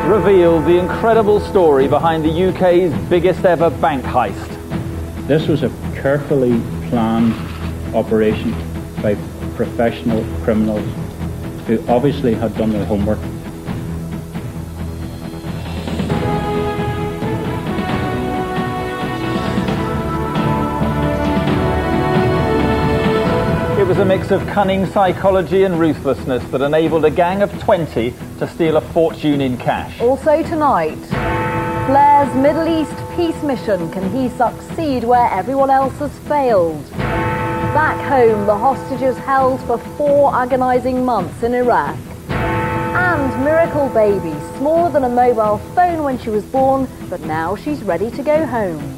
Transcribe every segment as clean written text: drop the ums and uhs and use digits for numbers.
revealed the incredible story behind the UK's biggest ever bank heist. This was a carefully planned operation by professional criminals who obviously had done their homework. It was a mix of cunning psychology and ruthlessness that enabled a gang of 20 to steal a fortune in cash. Also tonight, Blair's Middle East peace mission. Can he succeed where everyone else has failed? Back home, the hostages held for 4 agonising months in Iraq. And miracle baby, smaller than a mobile phone when she was born, but now she's ready to go home.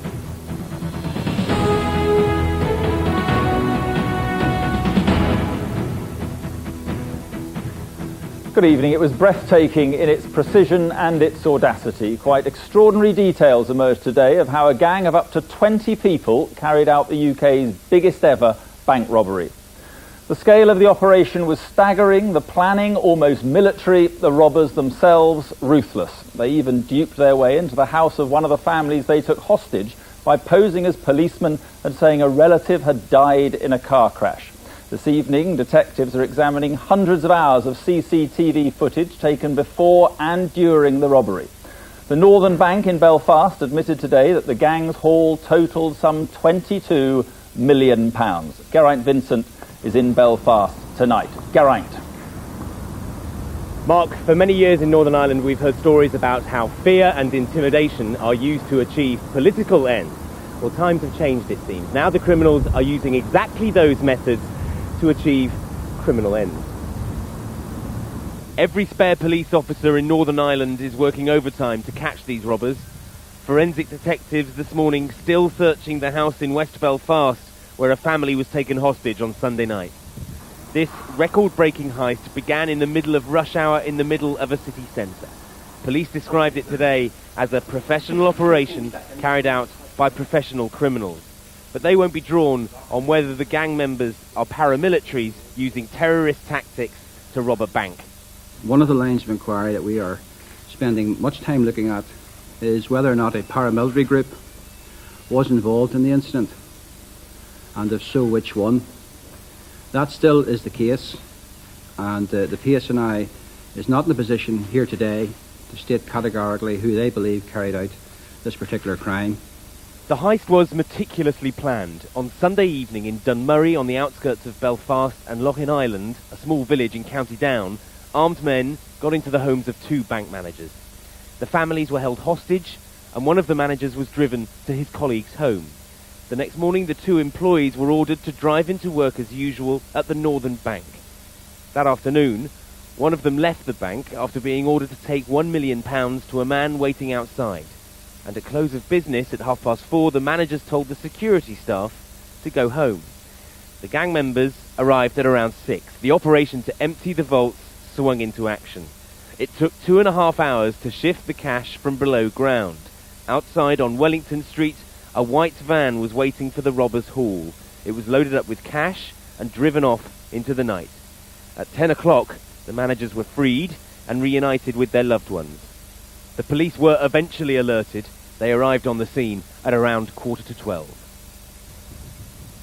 Good evening. It was breathtaking in its precision and its audacity. Quite extraordinary details emerged today of how a gang of up to 20 people carried out the UK's biggest ever bank robbery. The scale of the operation was staggering, the planning almost military, the robbers themselves ruthless. They even duped their way into the house of one of the families they took hostage by posing as policemen and saying a relative had died in a car crash. This evening, detectives are examining hundreds of hours of CCTV footage taken before and during the robbery. The Northern Bank in Belfast admitted today that the gang's haul totalled some £22 million. Geraint Vincent is in Belfast tonight. Geraint. Mark, for many years in Northern Ireland we've heard stories about how fear and intimidation are used to achieve political ends. Well, times have changed, it seems. Now the criminals are using exactly those methods to achieve criminal ends. Every spare police officer in Northern Ireland is working overtime to catch these robbers. Forensic detectives this morning still searching the house in West Belfast where a family was taken hostage on Sunday night. This record-breaking heist began in the middle of rush hour in the middle of a city centre. Police described it today as a professional operation carried out by professional criminals. But they won't be drawn on whether the gang members are paramilitaries using terrorist tactics to rob a bank. One of the lines of inquiry that we are spending much time looking at is whether or not a paramilitary group was involved in the incident, and if so, which one. That still is the case, and the PSNI is not in a position here today to state categorically who they believe carried out this particular crime. The heist was meticulously planned. On Sunday evening in Dunmurry, on the outskirts of Belfast, and Loughin Island, a small village in County Down, armed men got into the homes of 2 bank managers. The families were held hostage, and one of the managers was driven to his colleague's home. The next morning, the 2 employees were ordered to drive into work as usual at the Northern Bank. That afternoon, one of them left the bank after being ordered to take £1 million to a man waiting outside. And at close of business at 4:30, the managers told the security staff to go home. The gang members arrived at around 6. The operation to empty the vaults swung into action. It took 2.5 hours to shift the cash from below ground. Outside on Wellington Street, a white van was waiting for the robbers' haul. It was loaded up with cash and driven off into the night. At 10 o'clock, the managers were freed and reunited with their loved ones. The police were eventually alerted. They arrived on the scene at around 11:45.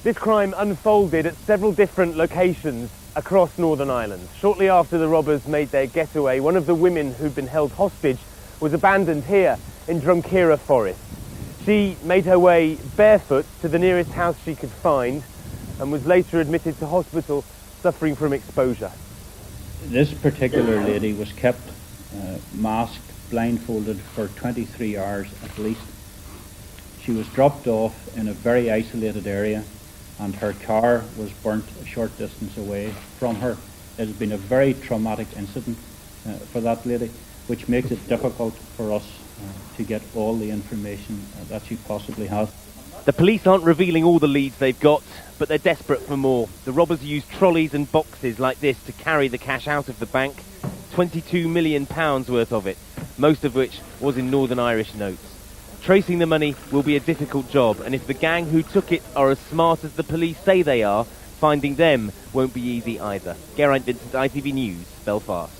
This crime unfolded at several different locations across Northern Ireland. Shortly after the robbers made their getaway, one of the women who'd been held hostage was abandoned here in Drumkeera Forest. She made her way barefoot to the nearest house she could find and was later admitted to hospital suffering from exposure. This particular lady was kept masked, blindfolded for 23 hours at least. She was dropped off in a very isolated area and her car was burnt a short distance away from her. It has been a very traumatic incident for that lady, which makes it difficult for us to get all the information that she possibly has. The police aren't revealing all the leads they've got, but they're desperate for more. The robbers used trolleys and boxes like this to carry the cash out of the bank, £22 million worth of it, most of which was in Northern Irish notes. Tracing the money will be a difficult job, and if the gang who took it are as smart as the police say they are, finding them won't be easy either. Geraint Vincent, ITV News, Belfast.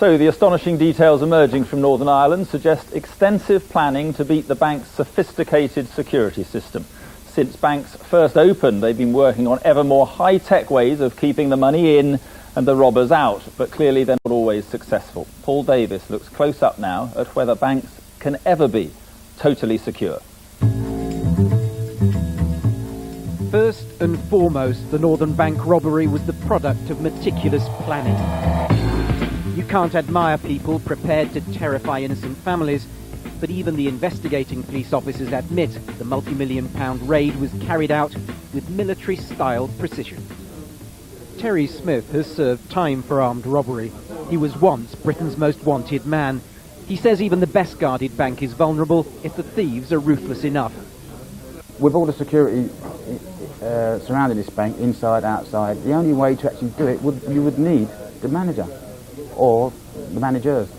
So the astonishing details emerging from Northern Ireland suggest extensive planning to beat the bank's sophisticated security system. Since banks first opened, they've been working on ever more high-tech ways of keeping the money in and the robbers out, but clearly they're not always successful. Paul Davis looks close up now at whether banks can ever be totally secure. First and foremost, the Northern Bank robbery was the product of meticulous planning. You can't admire people prepared to terrify innocent families, but even the investigating police officers admit the multi-million-pound raid was carried out with military-style precision. Terry Smith has served time for armed robbery. He was once Britain's most wanted man. He says even the best-guarded bank is vulnerable if the thieves are ruthless enough. With all the security surrounding this bank, inside, outside, the only way to actually do it you would need the manager or the managers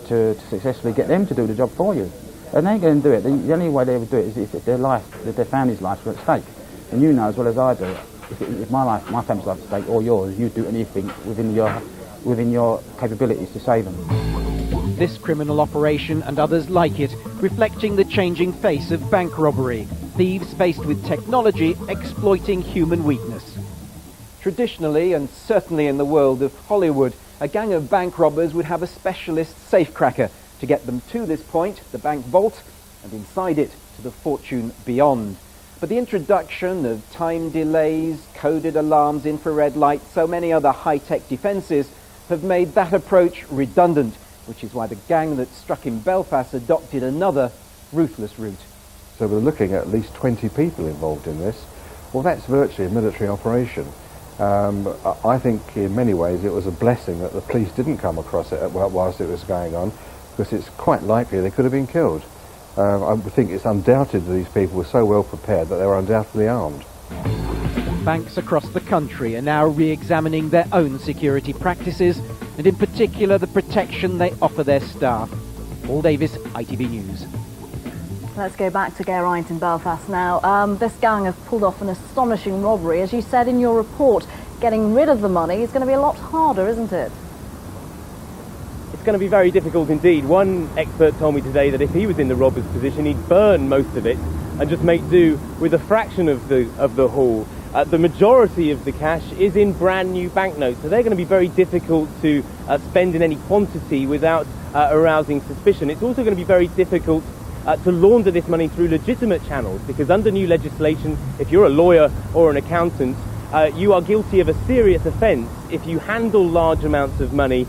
to successfully get them to do the job for you. And they ain't going to do it. The only way they would do it is if their family's lives were at stake. And you know as well as I do, if my family's life is at stake or yours, you'd do anything within your capabilities to save them. This criminal operation and others like it, reflecting the changing face of bank robbery. Thieves faced with technology exploiting human weakness. Traditionally, and certainly in the world of Hollywood, a gang of bank robbers would have a specialist safecracker to get them to this point, the bank vault, and inside it to the fortune beyond. But the introduction of time delays, coded alarms, infrared lights, so many other high-tech defences have made that approach redundant, which is why the gang that struck in Belfast adopted another ruthless route. So we're looking at least 20 people involved in this. Well, that's virtually a military operation. I think in many ways it was a blessing that the police didn't come across it whilst it was going on, because it's quite likely they could have been killed. I think it's undoubted that these people were so well prepared that they were undoubtedly armed. Banks across the country are now re-examining their own security practices, and in particular the protection they offer their staff. Paul Davis, ITV News. Let's go back to Geraint in Belfast now. This gang have pulled off an astonishing robbery. As you said in your report, getting rid of the money is going to be a lot harder, isn't it? It's going to be very difficult indeed. One expert told me today that if he was in the robber's position, he'd burn most of it and just make do with a fraction of the haul. The majority of the cash is in brand new banknotes, so they're going to be very difficult to spend in any quantity without arousing suspicion. It's also going to be very difficult to launder this money through legitimate channels, because under new legislation, if you're a lawyer or an accountant, you are guilty of a serious offence if you handle large amounts of money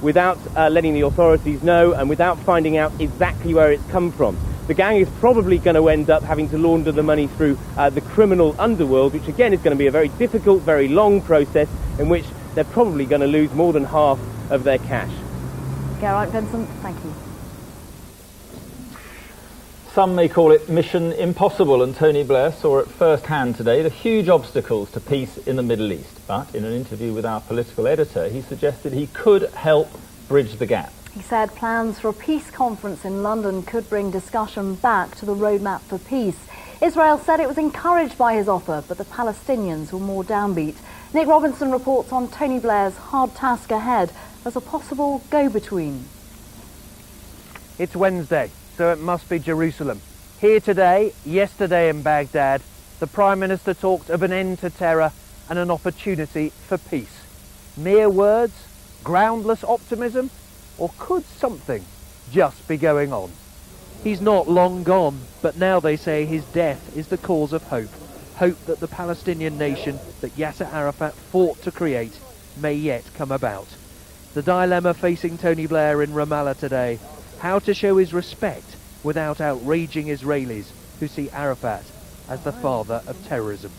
without letting the authorities know and without finding out exactly where it's come from. The gang is probably going to end up having to launder the money through the criminal underworld, which again is going to be a very difficult, very long process in which they're probably going to lose more than half of their cash. Geraint Vincent, thank you. Some may call it mission impossible, and Tony Blair saw at first hand today the huge obstacles to peace in the Middle East. But in an interview with our political editor, he suggested he could help bridge the gap. He said plans for a peace conference in London could bring discussion back to the roadmap for peace. Israel said it was encouraged by his offer, but the Palestinians were more downbeat. Nick Robinson reports on Tony Blair's hard task ahead as a possible go-between. It's Wednesday, so it must be Jerusalem. Here today, yesterday in Baghdad, the Prime Minister talked of an end to terror and an opportunity for peace. Mere words? Groundless optimism? Or could something just be going on? He's not long gone, but now they say his death is the cause of hope. Hope that the Palestinian nation that Yasser Arafat fought to create may yet come about. The dilemma facing Tony Blair in Ramallah today: how to show his respect without outraging Israelis who see Arafat as the father of terrorism.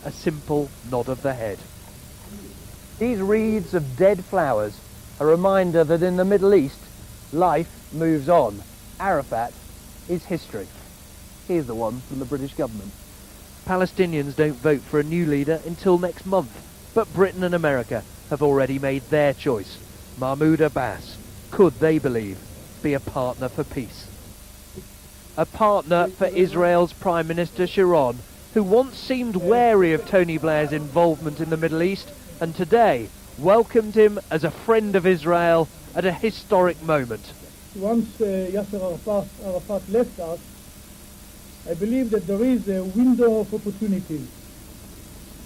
A simple nod of the head. These wreaths of dead flowers, a reminder that in the Middle East, life moves on. Arafat is history. Here's the one from the British government. Palestinians don't vote for a new leader until next month, but Britain and America have already made their choice. Mahmoud Abbas, could they believe, be a partner for peace? A partner for Israel's Prime Minister Sharon, who once seemed wary of Tony Blair's involvement in the Middle East, and today welcomed him as a friend of Israel at a historic moment. Once Yasser Arafat left us, I believe that there is a window of opportunity,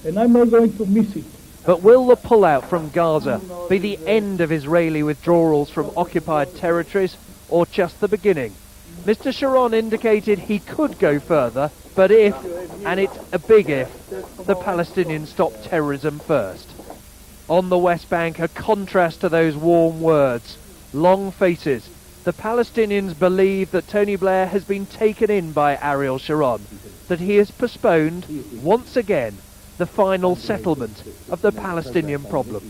and I'm not going to miss it. But will the pullout from Gaza be the end of Israeli withdrawals from occupied territories, or just the beginning? Mr. Sharon indicated he could go further, but if, and it's a big if, the Palestinians stop terrorism first. On the West Bank, a contrast to those warm words, long faces. The Palestinians believe that Tony Blair has been taken in by Ariel Sharon, that he has postponed, once again, the final settlement of the Palestinian problem.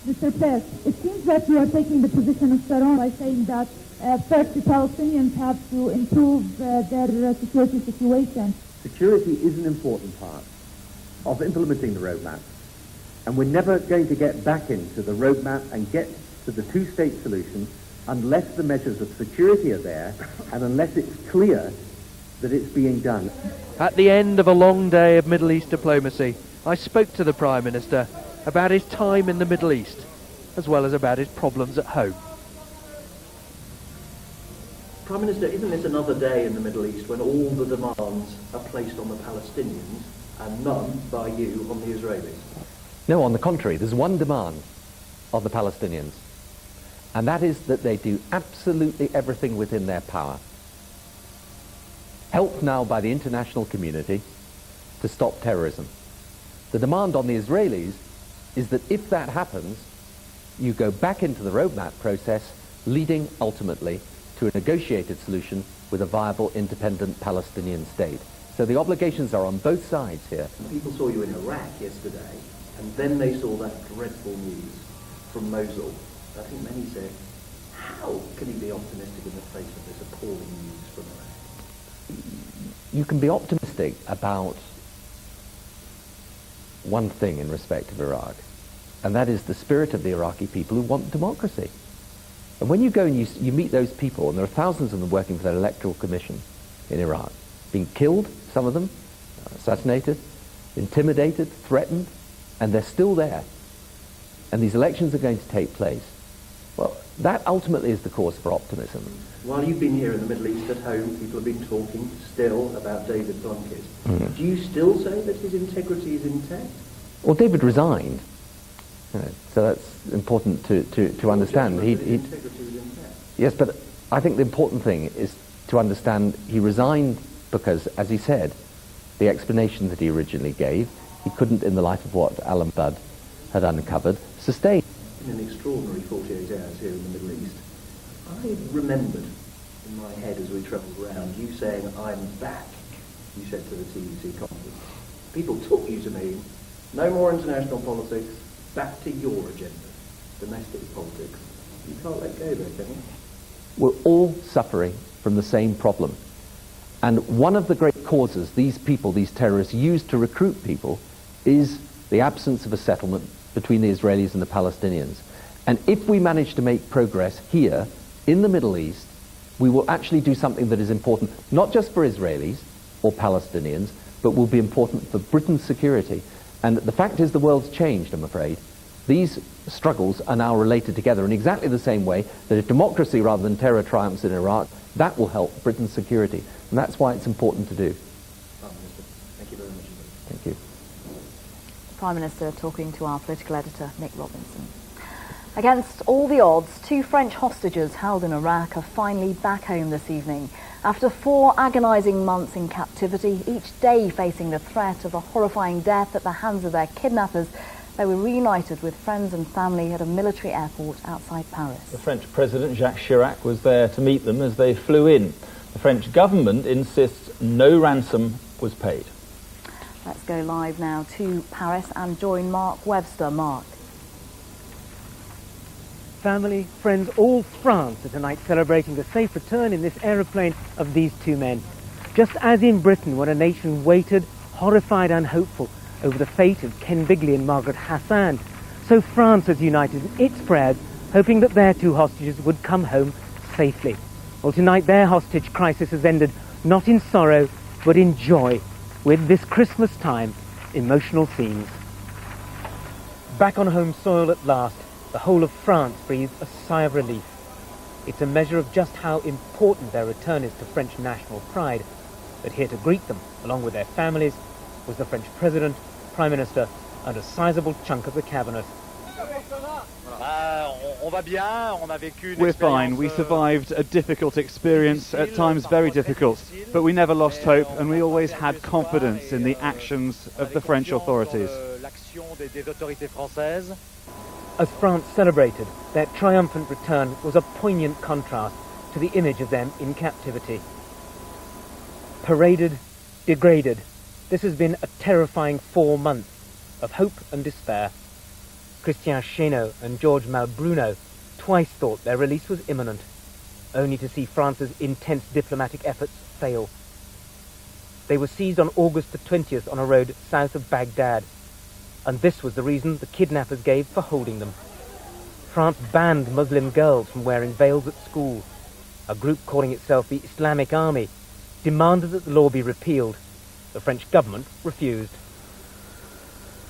Mr. Blair, it seems that you are taking the position of Sharon by saying that first the Palestinians have to improve their security situation. Security is an important part of implementing the roadmap, and we're never going to get back into the roadmap and get to the two-state solution unless the measures of security are there and unless it's clear that it's being done. At the end of a long day of Middle East diplomacy, I spoke to the Prime Minister about his time in the Middle East, as well as about his problems at home. Prime Minister, isn't this another day in the Middle East when all the demands are placed on the Palestinians and none by you on the Israelis? No, on the contrary, there's one demand of the Palestinians, and that is that they do absolutely everything within their power, helped now by the international community, to stop terrorism. The demand on the Israelis is that if that happens, you go back into the roadmap process, leading ultimately to a negotiated solution with a viable independent Palestinian state. So the obligations are on both sides here. People saw you in Iraq yesterday, and then they saw that dreadful news from Mosul. I think many said, how can he be optimistic in the face of this appalling news from Iraq? You can be optimistic about one thing in respect of Iraq, and that is the spirit of the Iraqi people who want democracy. And when you go and you meet those people, and there are thousands of them working for their electoral commission in Iraq, being killed, some of them, assassinated, intimidated, threatened, and they're still there, and these elections are going to take place, well, that ultimately is the cause for optimism. While you've been here in the Middle East at home, people have been talking still about David Blunkett. Do you still say that his integrity is intact? Well, David resigned, so that's important to understand. Yes, but I think the important thing is to understand he resigned because, as he said, the explanation that he originally gave, he couldn't, in the light of what Alan Budd had uncovered, sustain. In an extraordinary 48 hours here in the Middle East, I remembered in my head as we travelled around you saying, "I'm back," you said to the TUC conference. People took you to mean, no more international politics, back to your agenda, domestic politics. You can't let go there, can you? We're all suffering from the same problem. And one of the great causes these people, these terrorists, use to recruit people is the absence of a settlement between the Israelis and the Palestinians. And if we manage to make progress here in the Middle East, we will actually do something that is important, not just for Israelis or Palestinians, but will be important for Britain's security. And the fact is the world's changed, I'm afraid. These struggles are now related together in exactly the same way that if democracy rather than terror triumphs in Iraq, that will help Britain's security. And that's why it's important to do. Prime Minister, thank you very much. Thank you. Prime Minister talking to our political editor, Nick Robinson. Against all the odds, 2 French hostages held in Iraq are finally back home this evening. After 4 agonising months in captivity, each day facing the threat of a horrifying death at the hands of their kidnappers, they were reunited with friends and family at a military airport outside Paris. The French President Jacques Chirac was there to meet them as they flew in. The French government insists no ransom was paid. Let's go live now to Paris and join Mark Webster. Mark. Family, friends, all France are tonight celebrating the safe return in this aeroplane of these 2 men. Just as in Britain, when a nation waited, horrified and hopeful, over the fate of Ken Bigley and Margaret Hassan, so France has united in its prayers, hoping that their 2 hostages would come home safely. Well, tonight their hostage crisis has ended not in sorrow, but in joy, with this Christmas time emotional scenes. Back on home soil at last, the whole of France breathes a sigh of relief. It's a measure of just how important their return is to French national pride. But here to greet them, along with their families, was the French President, Prime Minister, and a sizable chunk of the cabinet. We're fine. We survived a difficult experience, at times very difficult, but we never lost hope and we always had confidence in the actions of the French authorities. As France celebrated, their triumphant return was a poignant contrast to the image of them in captivity. Paraded, degraded, this has been a terrifying 4 months of hope and despair. Christian Chesneau and Georges Malbruno twice thought their release was imminent, only to see France's intense diplomatic efforts fail. They were seized on August the 20th on a road south of Baghdad, and this was the reason the kidnappers gave for holding them. France banned Muslim girls from wearing veils at school. A group calling itself the Islamic Army demanded that the law be repealed. The French government refused.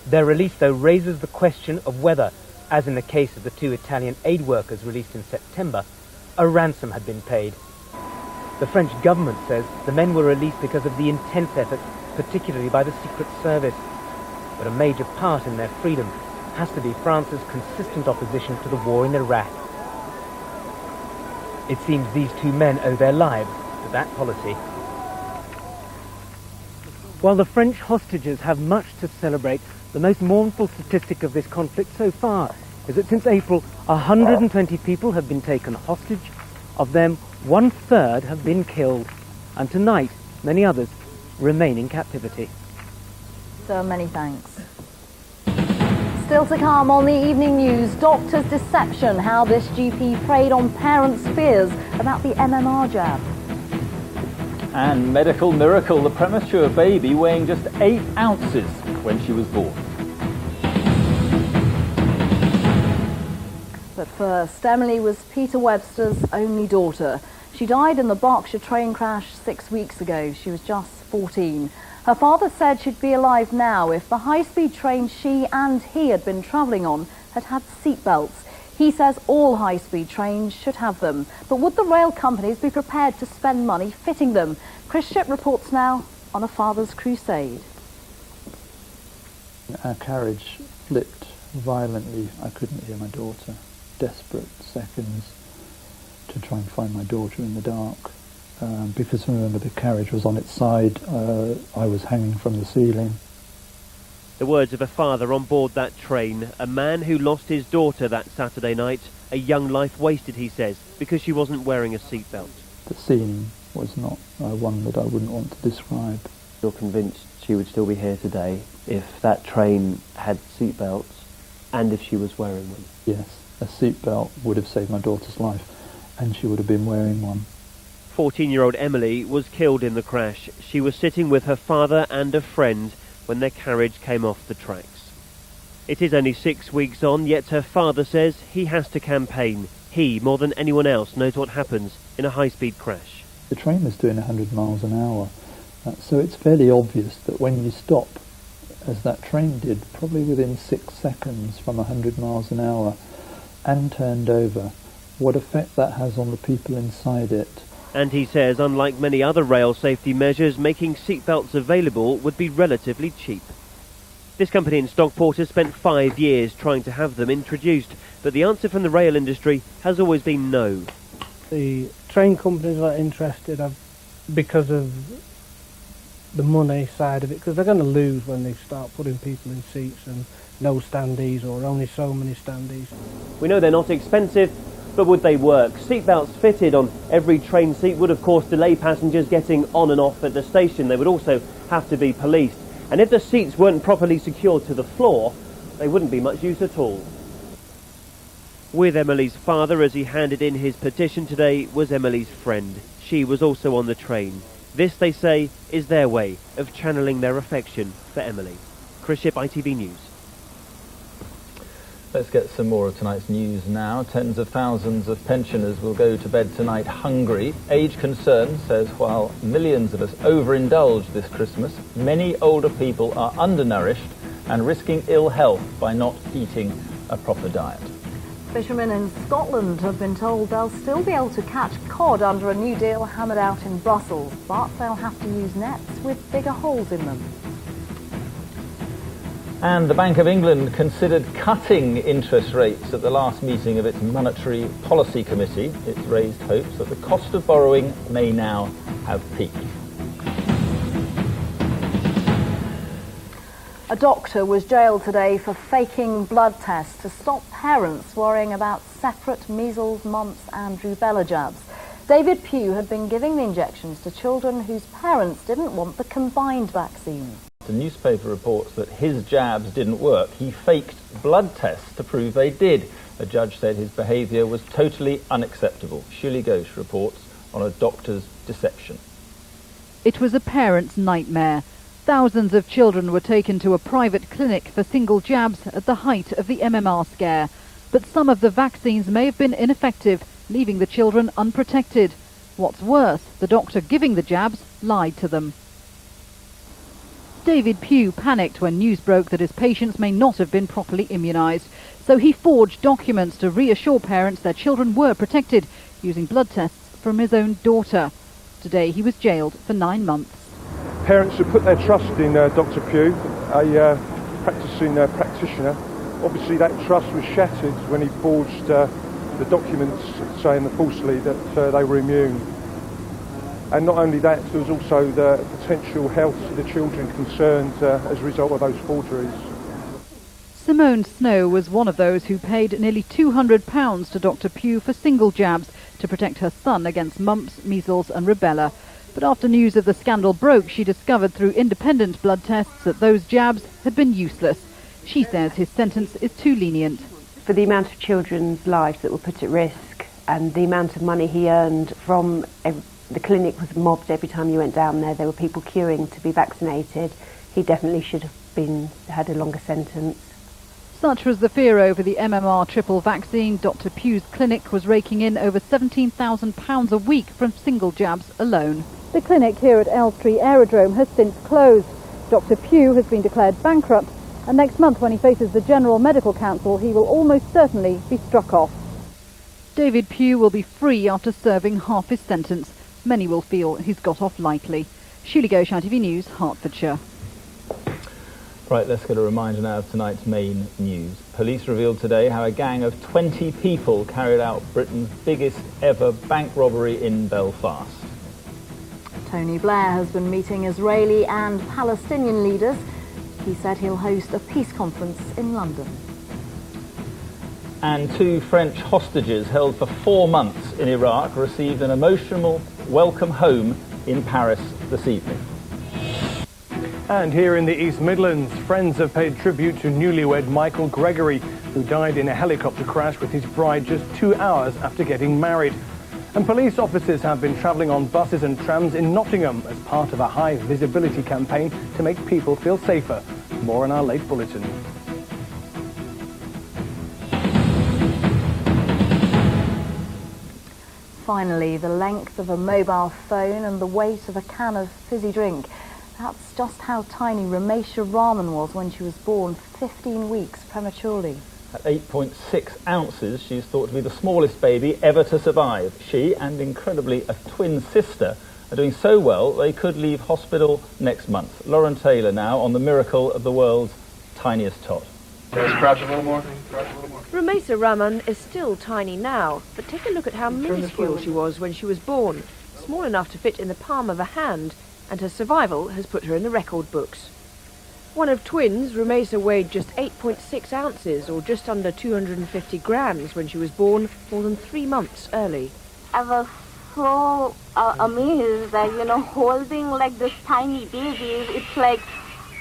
Their release, though, raises the question of whether, as in the case of the 2 Italian aid workers released in September, a ransom had been paid. The French government says the men were released because of the intense efforts, particularly by the Secret Service. But a major part in their freedom has to be France's consistent opposition to the war in Iraq. It seems these 2 men owe their lives to that policy. While the French hostages have much to celebrate, the most mournful statistic of this conflict so far is that since April, 120 people have been taken hostage. Of them, 1/3 have been killed. And tonight, many others remain in captivity. So many thanks. Still to come on the evening news, doctor's deception, how this GP preyed on parents' fears about the MMR jab. And medical miracle, the premature baby weighing just 8 ounces when she was born. But first, Emily was Peter Webster's only daughter. She died in the Berkshire train crash 6 weeks ago. She was just 14. Her father said she'd be alive now if the high-speed train she and he had been travelling on had had seatbelts. He says all high-speed trains should have them. But would the rail companies be prepared to spend money fitting them? Chris Shipp reports now on a father's crusade. Our carriage flipped violently. I couldn't hear my daughter. Desperate seconds to try and find my daughter in the dark. Because remember, the carriage was on its side. I was hanging from the ceiling. The words of a father on board that train, a man who lost his daughter that Saturday night, a young life wasted, he says, because she wasn't wearing a seatbelt. The scene was not one that I wouldn't want to describe. You're convinced she would still be here today if that train had seatbelts and if she was wearing one? Yes, a seatbelt would have saved my daughter's life, and she would have been wearing one. 14-year-old Emily was killed in the crash. She was sitting with her father and a friend when their carriage came off the tracks. It is only 6 weeks on, yet her father says he has to campaign. He, more than anyone else, knows what happens in a high-speed crash. The train was doing 100 miles an hour, so it's fairly obvious that when you stop, as that train did, probably within 6 seconds from 100 miles an hour, and turned over, what effect that has on the people inside it. And he says, unlike many other rail safety measures, making seatbelts available would be relatively cheap. This company in Stockport has spent 5 years trying to have them introduced, but the answer from the rail industry has always been no. The train companies are interested because of the money side of it, because they're going to lose when they start putting people in seats and no standees or only so many standees. We know they're not expensive, but would they work? Seatbelts fitted on every train seat would of course delay passengers getting on and off at the station. They would also have to be policed. And if the seats weren't properly secured to the floor, they wouldn't be much use at all. With Emily's father as he handed in his petition today was Emily's friend. She was also on the train. This, they say, is their way of channeling their affection for Emily. Chris Shipp, ITV News. Let's get some more of tonight's news now. Tens of thousands of pensioners will go to bed tonight hungry. Age Concern says while millions of us overindulge this Christmas, many older people are undernourished and risking ill health by not eating a proper diet. Fishermen in Scotland have been told they'll still be able to catch cod under a new deal hammered out in Brussels, but they'll have to use nets with bigger holes in them. And the Bank of England considered cutting interest rates at the last meeting of its Monetary Policy Committee. It's raised hopes that the cost of borrowing may now have peaked. A doctor was jailed today for faking blood tests to stop parents worrying about separate measles, mumps and rubella jabs. David Pugh had been giving the injections to children whose parents didn't want the combined vaccine. The newspaper reports that his jabs didn't work. He faked blood tests to prove they did. A judge said his behaviour was totally unacceptable. Shuli Ghosh reports on a doctor's deception. It was a parent's nightmare. Thousands of children were taken to a private clinic for single jabs at the height of the MMR scare. But some of the vaccines may have been ineffective, leaving the children unprotected. What's worse, the doctor giving the jabs lied to them. David Pugh panicked when news broke that his patients may not have been properly immunised. So he forged documents to reassure parents their children were protected, using blood tests from his own daughter. Today he was jailed for 9 months. Parents who put their trust in Dr. Pugh, a practicing practitioner, obviously that trust was shattered when he forged the documents saying falsely that they were immune. And not only that, there was also the potential health of the children concerned as a result of those forgeries. Simone Snow was one of those who paid nearly £200 to Dr. Pugh for single jabs to protect her son against mumps, measles and rubella. But after news of the scandal broke, she discovered through independent blood tests that those jabs had been useless. She says his sentence is too lenient. For the amount of children's lives that were put at risk and the amount of money he earned from the clinic was mobbed every time you went down there. There were people queuing to be vaccinated. He definitely should have had a longer sentence. Such was the fear over the MMR triple vaccine. Dr. Pugh's clinic was raking in over £17,000 a week from single jabs alone. The clinic here at Elstree Aerodrome has since closed. Dr. Pugh has been declared bankrupt, and next month when he faces the General Medical Council, he will almost certainly be struck off. David Pugh will be free after serving half his sentence. Many will feel he's got off lightly. Shuli Ghosh, ITV News, Hertfordshire. Right, let's get a reminder now of tonight's main news. Police revealed today how a gang of 20 people carried out Britain's biggest ever bank robbery in Belfast. Tony Blair has been meeting Israeli and Palestinian leaders. He said he'll host a peace conference in London. And 2 French hostages held for 4 months in Iraq received an emotional welcome home in Paris this evening. And here in the East Midlands, friends have paid tribute to newlywed Michael Gregory, who died in a helicopter crash with his bride just 2 hours after getting married. And police officers have been travelling on buses and trams in Nottingham as part of a high visibility campaign to make people feel safer. More in our late bulletin. Finally, the length of a mobile phone and the weight of a can of fizzy drink. That's just how tiny Ramesha Raman was when she was born 15 weeks prematurely. At 8.6 ounces, she's thought to be the smallest baby ever to survive. She, and incredibly a twin sister, are doing so well they could leave hospital next month. Lauren Taylor now on the miracle of the world's tiniest tot. Just crouch a little more. Ramesha Raman is still tiny now, but take a look at how minuscule she was when she was born, small enough to fit in the palm of a hand, and her survival has put her in the record books. One of twins, Ramesha weighed just 8.6 ounces, or just under 250 grams, when she was born, more than 3 months early. I was so amazed that, holding like this tiny baby, it's like,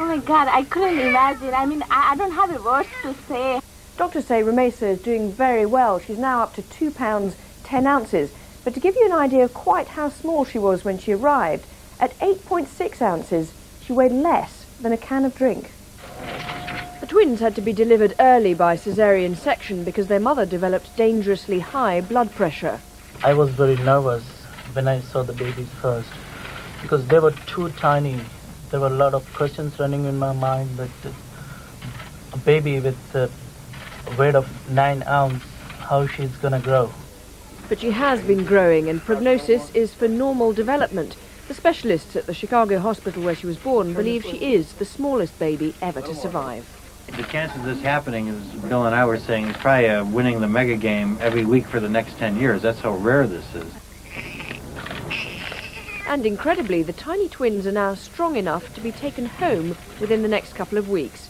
oh my God, I couldn't imagine. I mean, I don't have the words to say. Doctors say Ramesha is doing very well. She's now up to 2 pounds 10 ounces. But to give you an idea of quite how small she was when she arrived, at 8.6 ounces, she weighed less than a can of drink. The twins had to be delivered early by caesarean section because their mother developed dangerously high blood pressure. I was very nervous when I saw the babies first because they were too tiny. There were a lot of questions running in my mind, but a baby with a weight of 9 ounces, how she's gonna grow. But she has been growing, and prognosis is for normal development. The specialists at the Chicago hospital where she was born believe she is the smallest baby ever to survive. The chance of this happening, as Bill and I were saying, is probably winning the mega game every week for the next 10 years. That's how rare this is. And incredibly, the tiny twins are now strong enough to be taken home within the next couple of weeks.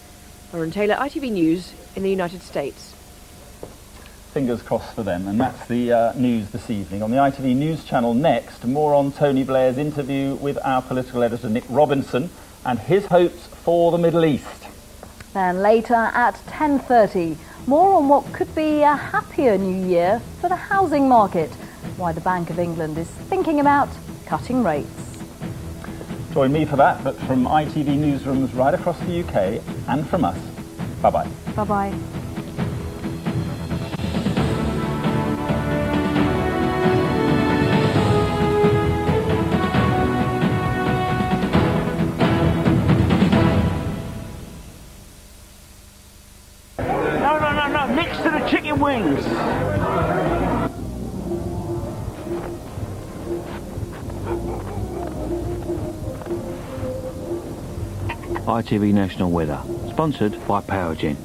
Lauren Taylor, ITV News in the United States. Fingers crossed for them, and that's the news this evening. On the ITV News channel next, more on Tony Blair's interview with our political editor Nick Robinson and his hopes for the Middle East. Then later at 10:30, more on what could be a happier new year for the housing market, why the Bank of England is thinking about cutting rates. Join me for that, but from ITV newsrooms right across the UK and from us, bye-bye. Bye-bye. No, next to the chicken wings. ITV National Weather, sponsored by Powergen.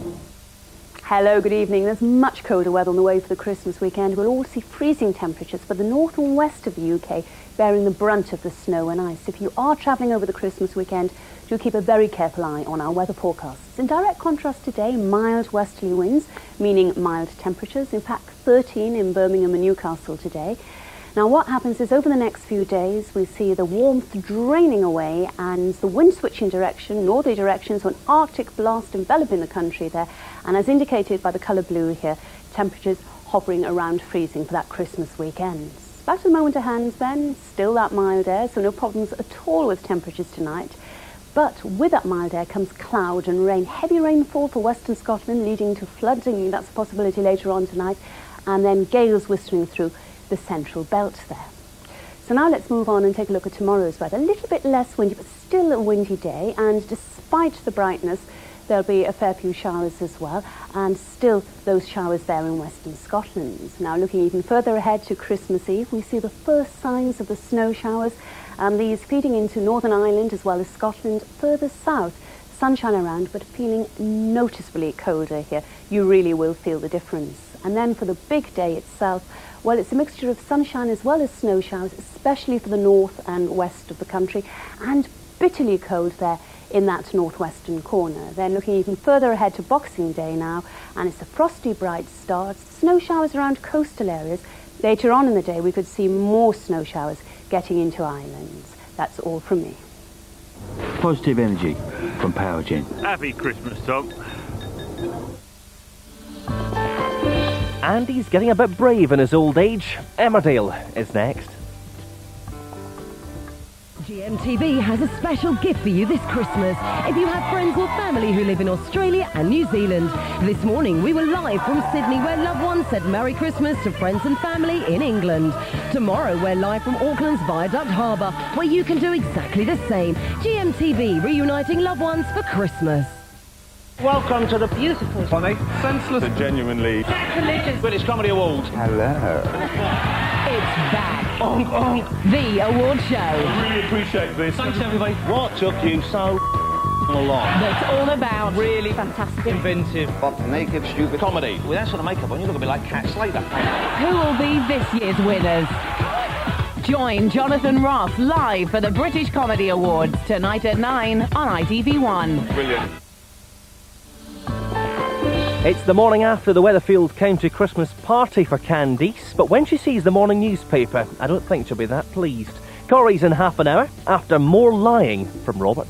Hello, good evening. There's much colder weather on the way for the Christmas weekend. We'll all see freezing temperatures for the north and west of the UK, bearing the brunt of the snow and ice. If you are travelling over the Christmas weekend, do keep a very careful eye on our weather forecasts. In direct contrast today, mild westerly winds, meaning mild temperatures. In fact, 13 in Birmingham and Newcastle today. Now what happens is over the next few days we see the warmth draining away and the wind switching direction, northerly direction, so an Arctic blast enveloping the country there, and as indicated by the colour blue here, temperatures hovering around freezing for that Christmas weekend. Back to the moment at hand then, still that mild air, so no problems at all with temperatures tonight. But with that mild air comes cloud and rain, heavy rainfall for western Scotland leading to flooding, that's a possibility later on tonight, and then gales whistling through the central belt there. So now let's move on and take a look at tomorrow's weather. A little bit less windy, but still a windy day, and despite the brightness, there'll be a fair few showers as well, and still those showers there in western Scotland. Now looking even further ahead to Christmas Eve, we see the first signs of the snow showers, and these feeding into Northern Ireland as well as Scotland. Further south, sunshine around, but feeling noticeably colder here. You really will feel the difference. And then for the big day itself, well, it's a mixture of sunshine as well as snow showers, especially for the north and west of the country, and bitterly cold there in that northwestern corner. Then looking even further ahead to Boxing Day now, and it's a frosty bright start. Snow showers around coastal areas. Later on in the day we could see more snow showers getting into islands. That's all from me. Positive energy from Powergen. Happy Christmas, Tom. Andy's getting a bit brave in his old age. Emmerdale is next. GMTV has a special gift for you this Christmas if you have friends or family who live in Australia and New Zealand. This morning we were live from Sydney where loved ones said Merry Christmas to friends and family in England. Tomorrow we're live from Auckland's Viaduct Harbour where you can do exactly the same. GMTV reuniting loved ones for Christmas. Welcome to the beautiful, funny, senseless, and genuinely sacrilegious British Comedy Awards. Hello. It's back. Onk, onk. The award show. I really appreciate this. Thanks, everybody. What took you so long? That's all about really fantastic, inventive, but naked, stupid comedy. With that sort of makeup on, you look a bit like Cat Slater. Who will be this year's winners? Join Jonathan Ross live for the British Comedy Awards tonight at 9 on ITV1. Brilliant. It's the morning after the Weatherfield County Christmas party for Candice, but when she sees the morning newspaper, I don't think she'll be that pleased. Corrie's in half an hour, after more lying from Robert.